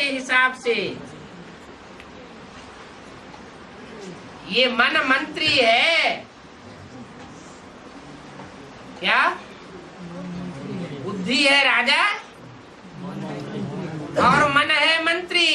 के हिसाब से ये मन मंत्री है। क्या बुद्धि है राजा और मन है मंत्री।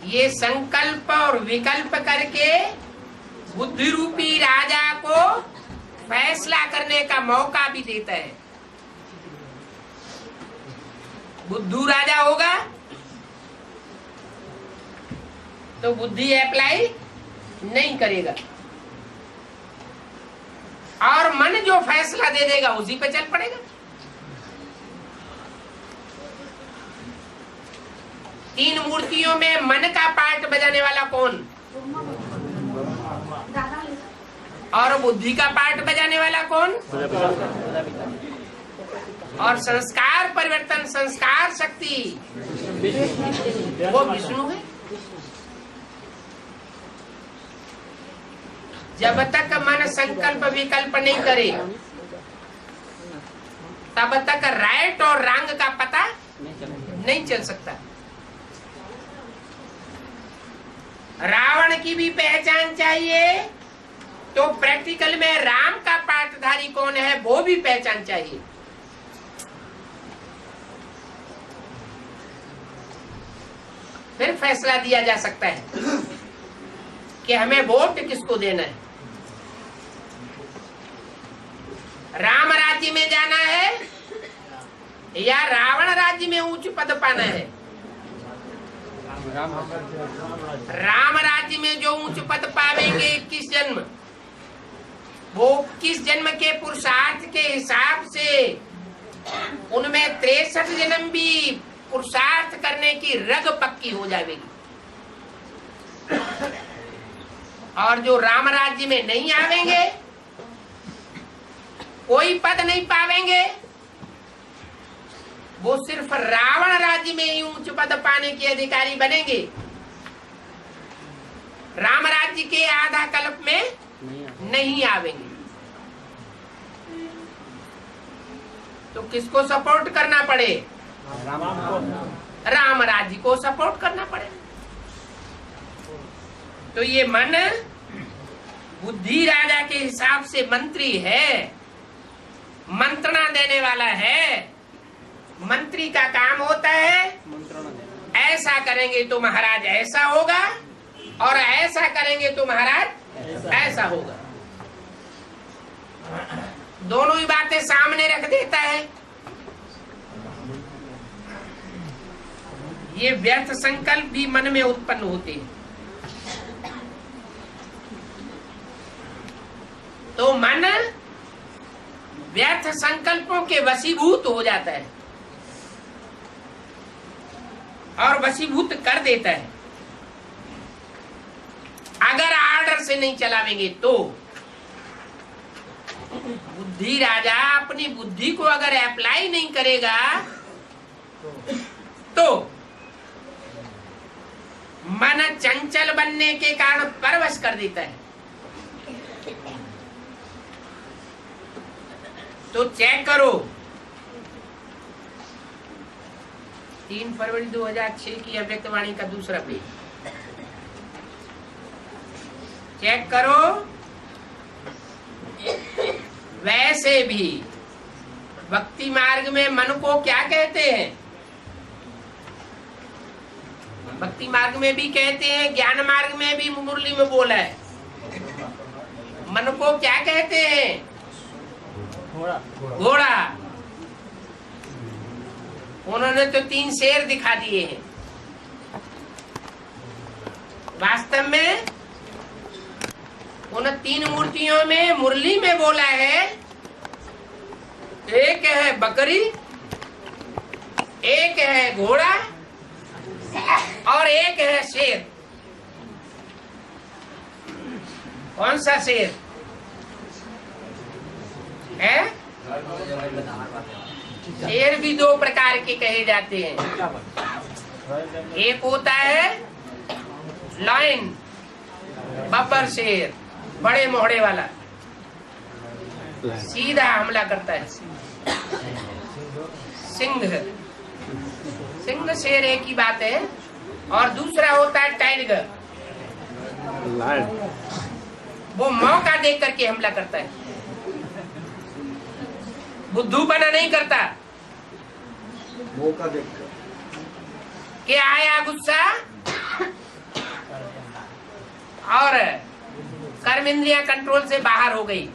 ये संकल्प और विकल्प करके बुद्धि रूपी राजा को फैसला करने का मौका भी देता है। बुद्धू राजा होगा तो बुद्धि अप्लाई नहीं करेगा और मन जो फैसला दे देगा उसी पे चल पड़ेगा। तीन मूर्तियों में मन का पार्ट बजाने वाला कौन और बुद्धि का पार्ट बजाने वाला कौन? और संस्कार परिवर्तन, संस्कार शक्ति वो विष्णु है। जब तक मन संकल्प विकल्प नहीं करे तब तक राइट और रॉन्ग का पता नहीं चल सकता। रावण की भी पहचान चाहिए तो प्रैक्टिकल में राम का पाठधारी कौन है वो भी पहचान चाहिए। फिर फैसला दिया जा सकता है कि हमें वोट किसको देना है। राम राज्य में जाना है या रावण राज्य में उच्च पद पाना है। राम राज्य में जो उच्च पद पावेंगे 21 जन्म, वो 21 जन्म के पुरुषार्थ के हिसाब से उनमें 63 जन्म भी पुरुषार्थ करने की रग पक्की हो जाएगी। और जो राम राज्य में नहीं आवेंगे, कोई पद नहीं पावेंगे, वो सिर्फ रावण राज्य में ही उच्च पद पाने के अधिकारी बनेंगे। राम राज्य के आधा कल्प में नहीं आवेंगे। तो किसको सपोर्ट करना पड़े? राम राज्य को सपोर्ट करना पड़े। तो ये मन बुद्धि राजा के हिसाब से मंत्री है, मंत्रणा देने वाला है। मंत्री का काम होता है ऐसा करेंगे तो महाराज ऐसा होगा और ऐसा करेंगे तो महाराज ऐसा होगा। दोनों ही बातें सामने रख देता है। ये व्यर्थ संकल्प भी मन में उत्पन्न होते हैं। तो मन व्यर्थ संकल्पों के वशीभूत हो जाता है और वशीभूत कर देता है। अगर आर्डर से नहीं चलावेंगे तो बुद्धि राजा अपनी बुद्धि को अगर अप्लाई नहीं करेगा तो मन चंचल बनने के कारण परवश कर देता है। तो चेक करो 3 फरवरी 2006 की अव्यक्तवाणी का दूसरा पेज चेक करो। वैसे भी भक्ति मार्ग में मन को क्या कहते हैं? भक्ति मार्ग में भी कहते हैं, ज्ञान मार्ग में भी मुरली में बोला है। मन को क्या कहते हैं? घोड़ा। उन्होंने तो 3 शेर दिखा दिए हैं। वास्तव में उन 3 मूर्तियों में मुरली में बोला है, एक है बकरी, एक है घोड़ा और एक है शेर। कौन सा शेर है? शेर भी 2 प्रकार के कहे जाते हैं। एक होता है लायन, बब्बर शेर, बड़े मोहड़े वाला, सीधा हमला करता है। सिंह। सिंह शेर एक ही बात है। और दूसरा होता है टाइगर, वो मौका देख करके हमला करता है, बुद्धू बना नहीं करता। मौका देखकर कि आया गुस्सा और कर्म इंद्रियां कंट्रोल से बाहर हो गई,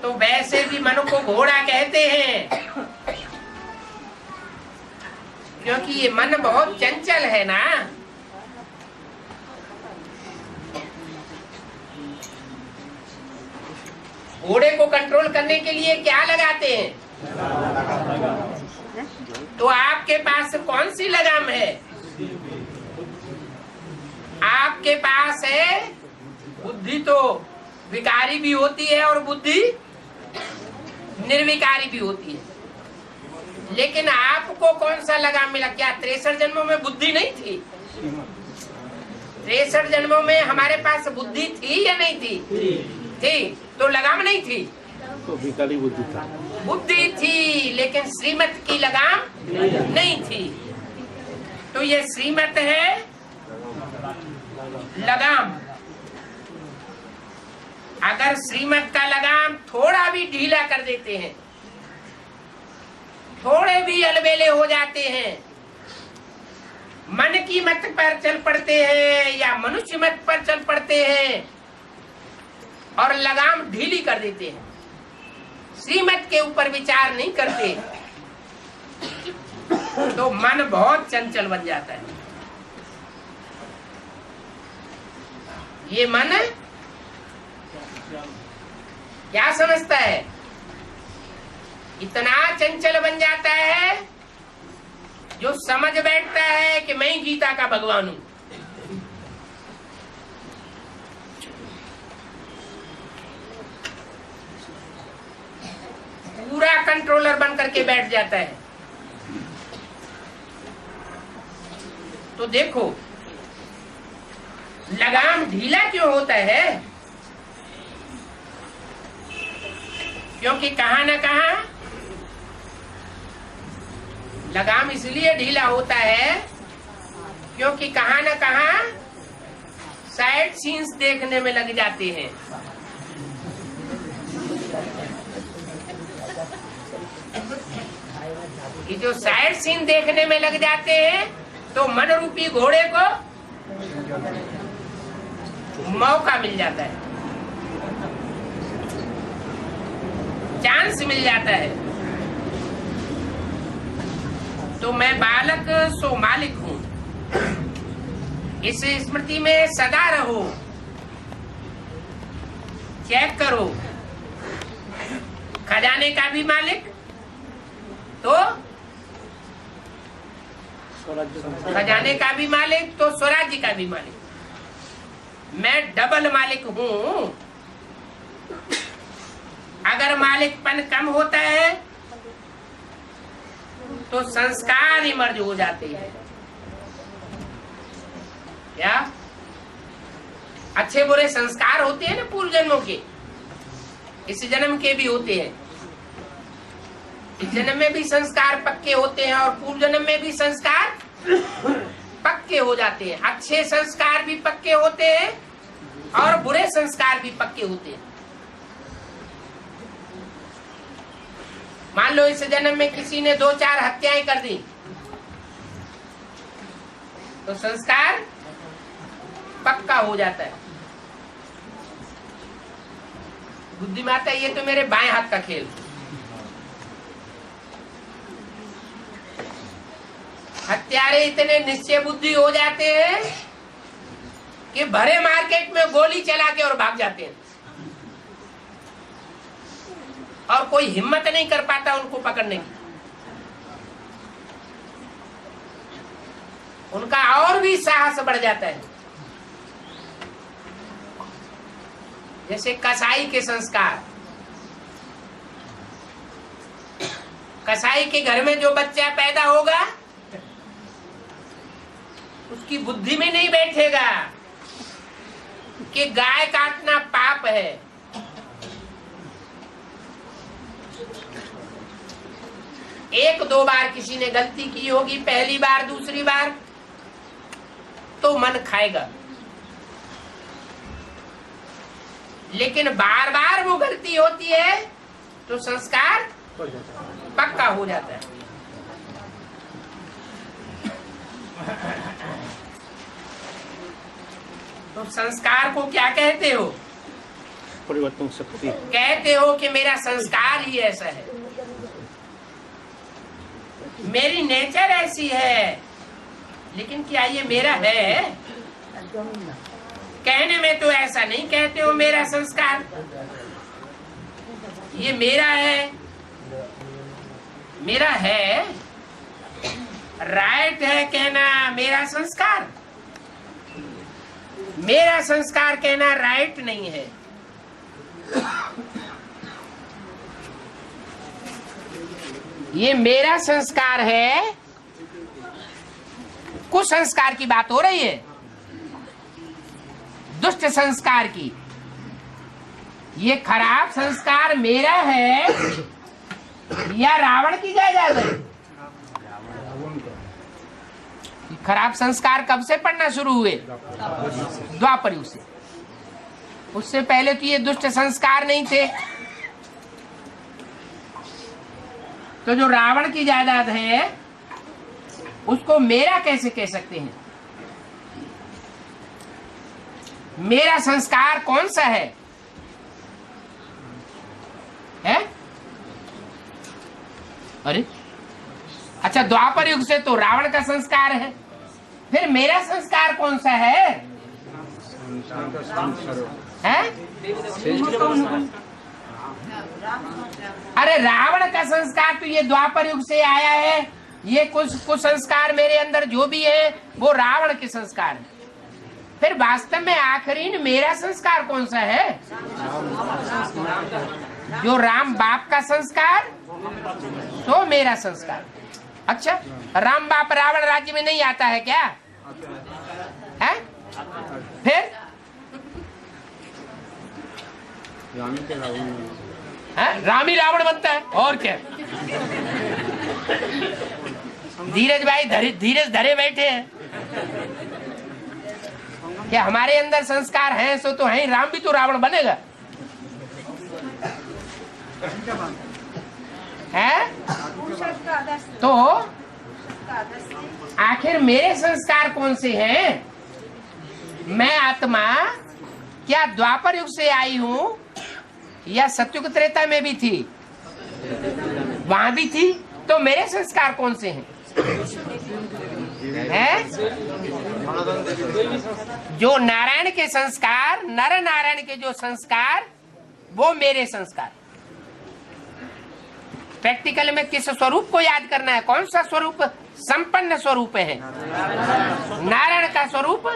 तो वैसे भी मन को घोड़ा कहते हैं, क्योंकि ये मन बहुत चंचल है ना। घोड़े को कंट्रोल करने के लिए क्या लगाते हैं? तो आपके पास कौन सी लगाम है? आपके पास है बुद्धि, तो विकारी भी होती है और बुद्धि निर्विकारी भी होती है। लेकिन आपको कौन सा लगाम मिला? क्या 63 जन्मों में बुद्धि नहीं थी? 63 जन्मों में हमारे पास बुद्धि थी या नहीं थी? थी। तो लगाम नहीं थी, तो विकारी बुद्धि था। बुद्धि थी, लेकिन श्रीमत की लगाम नहीं थी। तो ये श्रीमत है लगाम। अगर श्रीमत का लगाम थोड़ा भी ढीला कर देते हैं, थोड़े भी अलबेले हो जाते हैं, मन की मत पर चल पड़ते हैं या मनुष्य मत पर चल पड़ते हैं और लगाम ढीली कर देते हैं, श्रीमत के ऊपर विचार नहीं करते, तो मन बहुत चंचल बन जाता है। ये मन क्या समझता है? इतना चंचल बन जाता है जो समझ बैठता है कि मैं ही गीता का भगवान हूं। पूरा कंट्रोलर बन करके बैठ जाता है। तो देखो, लगाम ढीला क्यों होता है? क्योंकि कहां न कहां लगाम इसलिए ढीला होता है क्योंकि कहां न कहां साइड सीन्स देखने में लग जाते हैं। ये जो साइड सीन देखने में लग जाते हैं, तो मन रूपी घोड़े को मौका मिल जाता है, चांस मिल जाता है। तो मैं बालक सो मालिक हूं, इस स्मृति में सदा रहो। चेक करो, खजाने का भी मालिक, तो खजाने का भी मालिक, तो स्वराज्य का भी मालिक। मैं डबल मालिक हूं। अगर मालिकपन कम होता है तो संस्कार ही मर्ज हो जाते हैं। क्या अच्छे बुरे संस्कार होते हैं ना पूर्व जन्मों के, इस जन्म के भी होते हैं। इस जन्म में भी संस्कार पक्के होते हैं और पूर्व जन्म में भी संस्कार पक्के हो जाते हैं। अच्छे संस्कार भी पक्के होते हैं और बुरे संस्कार भी पक्के होते हैं। मान लो इस जन्म में किसी ने 2-4 हत्याएं कर दी, तो संस्कार पक्का हो जाता है। बुद्धिमाता, ये तो मेरे बाएं हाथ का खेल। हत्यारे इतने निश्चय बुद्धि हो जाते हैं कि भरे मार्केट में गोली चला के और भाग जाते हैं, और कोई हिम्मत नहीं कर पाता उनको पकड़ने की। उनका और भी साहस बढ़ जाता है। जैसे कसाई के संस्कार, कसाई के घर में जो बच्चा पैदा होगा उसकी बुद्धि में नहीं बैठेगा कि गाय काटना पाप है। एक दो बार किसी ने गलती की होगी, पहली बार दूसरी बार, तो मन खाएगा, लेकिन बार बार वो गलती होती है तो संस्कार पक्का हो जाता है। तो संस्कार को क्या कहते हो? परिवर्तन शक्ति। कहते हो कि मेरा संस्कार ही ऐसा है, मेरी नेचर ऐसी है, लेकिन क्या ये मेरा है? कहने में तो ऐसा नहीं कहते हो मेरा संस्कार, ये मेरा है, मेरा है, राइट है कहना मेरा संस्कार, मेरा संस्कार कहना राइट नहीं है। ये मेरा संस्कार है, कुसंस्कार की बात हो रही है, दुष्ट संस्कार की। ये खराब संस्कार मेरा है या रावण की जायदाद है? खराब संस्कार कब से पढ़ना शुरू हुए? द्वापर युग से। उससे पहले तो ये दुष्ट संस्कार नहीं थे। तो जो रावण की जायदाद है उसको मेरा कैसे कह सकते हैं? मेरा संस्कार कौन सा है? अरे अच्छा, द्वापर युग से तो रावण का संस्कार है, फिर मेरा संस्कार कौन सा है? अरे रावण का संस्कार तो ये द्वापर युग से आया है। ये कुछ संस्कार मेरे अंदर जो भी है वो रावण के संस्कार है। फिर वास्तव में आखिरी मेरा संस्कार कौन सा है? जो राम बाप का संस्कार, तो मेरा संस्कार। अच्छा, राम बाप रावण राज्य में नहीं आता है क्या? है? फिर रामी रावण बनता है, और क्या? धीरज भाई धीरज धरे बैठे हैं क्या? हमारे अंदर संस्कार हैं सो तो है, राम भी तो रावण बनेगा है? तो आखिर मेरे संस्कार कौन से हैं? मैं आत्मा क्या द्वापर युग से आई हूँ या सतयुग त्रेता में भी थी? वहां भी थी। तो मेरे संस्कार कौन से हैं? जो नारायण के संस्कार, नर नारायण के जो संस्कार, वो मेरे संस्कार। प्रैक्टिकल में किस स्वरूप को याद करना है? कौन सा स्वरूप? संपन्न स्वरूप है। नारायण का स्वरूप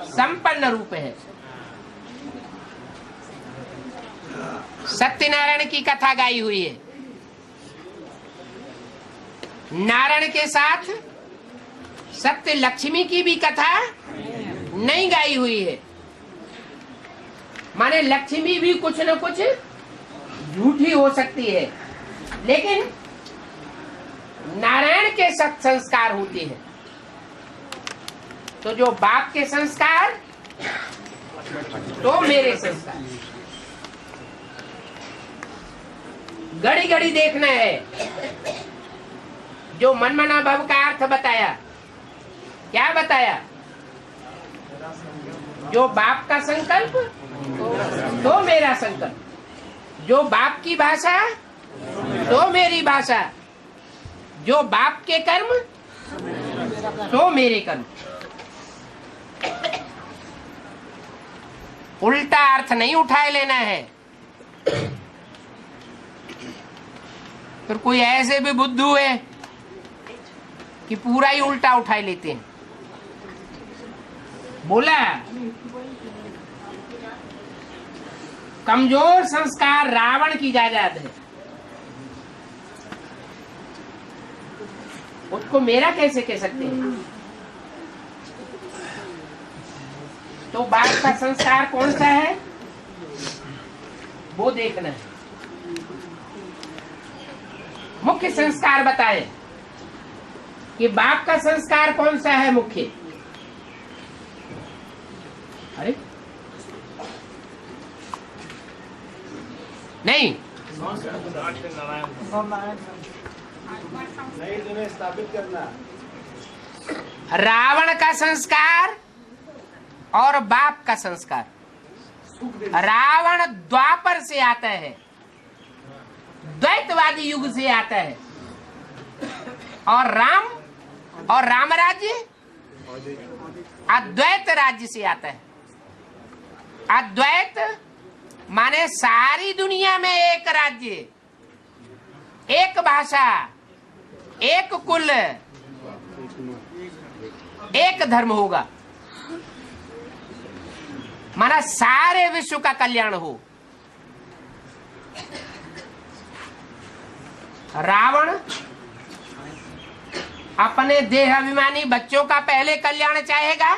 संपन्न रूप है। सत्यनारायण की कथा गाई हुई है। नारायण के साथ सत्य लक्ष्मी की भी कथा नहीं गाई हुई है। माने लक्ष्मी भी कुछ न कुछ झूठी हो सकती है, लेकिन नारायण के सत्य संस्कार होते हैं। तो जो बाप के संस्कार, तो मेरे संस्कार। घड़ी घड़ी देखना है। जो मनमना भव का अर्थ बताया, क्या बताया? जो बाप का संकल्प, तो मेरा संकल्प। जो बाप की भाषा, तो मेरी भाषा। जो बाप के कर्म, तो मेरे कर्म। उल्टा अर्थ नहीं उठाए लेना है। फिर कोई ऐसे भी बुद्धू है कि पूरा ही उल्टा उठाए लेते हैं। बोला कमजोर संस्कार रावण की जायदाद है, उसको मेरा कैसे कह सकते हैं? तो बाप का संस्कार कौन सा है वो देखना है। मुख्य संस्कार बताए कि बाप का संस्कार कौन सा है मुख्य? अरे नहीं, स्थापित करना। रावण का संस्कार और बाप का संस्कार। रावण द्वापर से आता है, द्वैतवादी युग से आता है, और राम राज्य अद्वैत राज्य से आता है। अद्वैत माने सारी दुनिया में एक राज्य, एक भाषा, एक कुल, एक धर्म होगा, माना सारे विश्व का कल्याण हो। रावण अपने देह अभिमानी बच्चों का पहले कल्याण चाहेगा,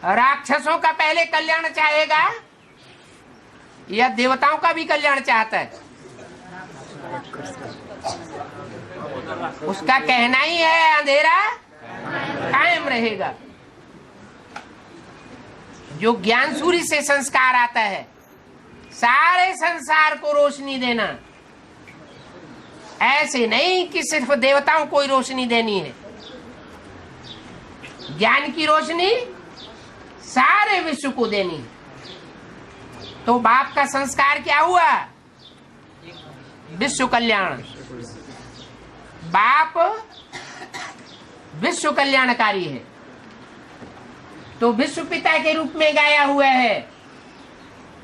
राक्षसों का पहले कल्याण चाहेगा, या देवताओं का भी कल्याण चाहता है? उसका कहना ही है अंधेरा कायम रहेगा। जो ज्ञान सूर्य से संस्कार आता है, सारे संसार को रोशनी देना, ऐसे नहीं कि सिर्फ देवताओं को ही रोशनी देनी है। ज्ञान की रोशनी सारे विश्व को देनी है। तो बाप का संस्कार क्या हुआ? विश्व कल्याण। बाप विश्व कल्याणकारी है, तो विश्व पिता के रूप में गाया हुआ है,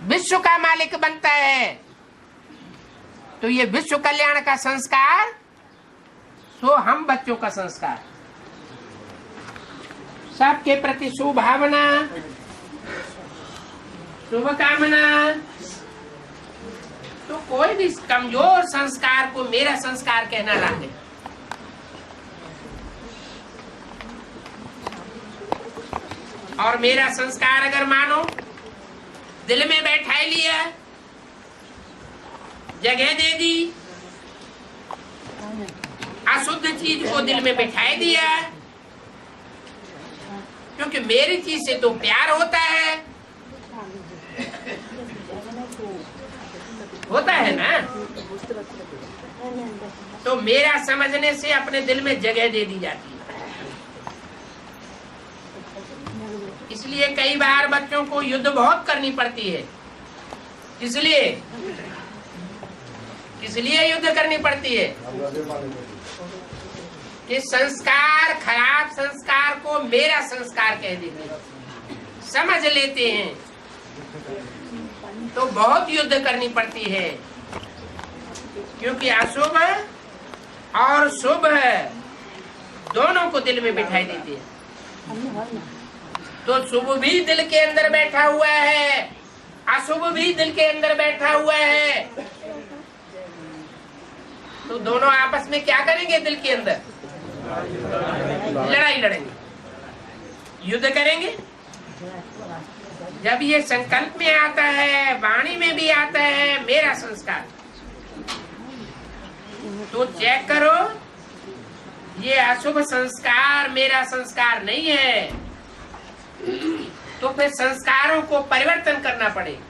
विश्व का मालिक बनता है। तो ये विश्व कल्याण का संस्कार, सो हम बच्चों का संस्कार, सबके प्रति शुभभावना, शुभकामना। तो कोई भी कमजोर संस्कार को मेरा संस्कार कहना ना दे। और मेरा संस्कार अगर मानो दिल में बैठा लिया, जगह दे दी, अशुद्ध चीज को दिल में बैठा दिया, क्योंकि मेरी चीज से तो प्यार होता है ना, तो मेरा समझने से अपने दिल में जगह दे दी जाती है। इसलिए कई बार बच्चों को युद्ध बहुत करनी पड़ती है। इसलिए युद्ध करनी पड़ती है कि संस्कार, खराब संस्कार को मेरा संस्कार कह देते हैं, समझ लेते हैं, तो बहुत युद्ध करनी पड़ती है। क्योंकि अशुभ और शुभ दोनों को दिल में बिठाई देती है। तो शुभ भी दिल के अंदर बैठा हुआ है, अशुभ भी दिल के अंदर बैठा हुआ है, तो दोनों आपस में क्या करेंगे? दिल के अंदर लड़ाई लड़ेंगे, युद्ध करेंगे। जब ये संकल्प में आता है, वाणी में भी आता है मेरा संस्कार, तो चेक करो ये अशुभ संस्कार मेरा संस्कार नहीं है, तो फिर संस्कारों को परिवर्तन करना पड़ेगा।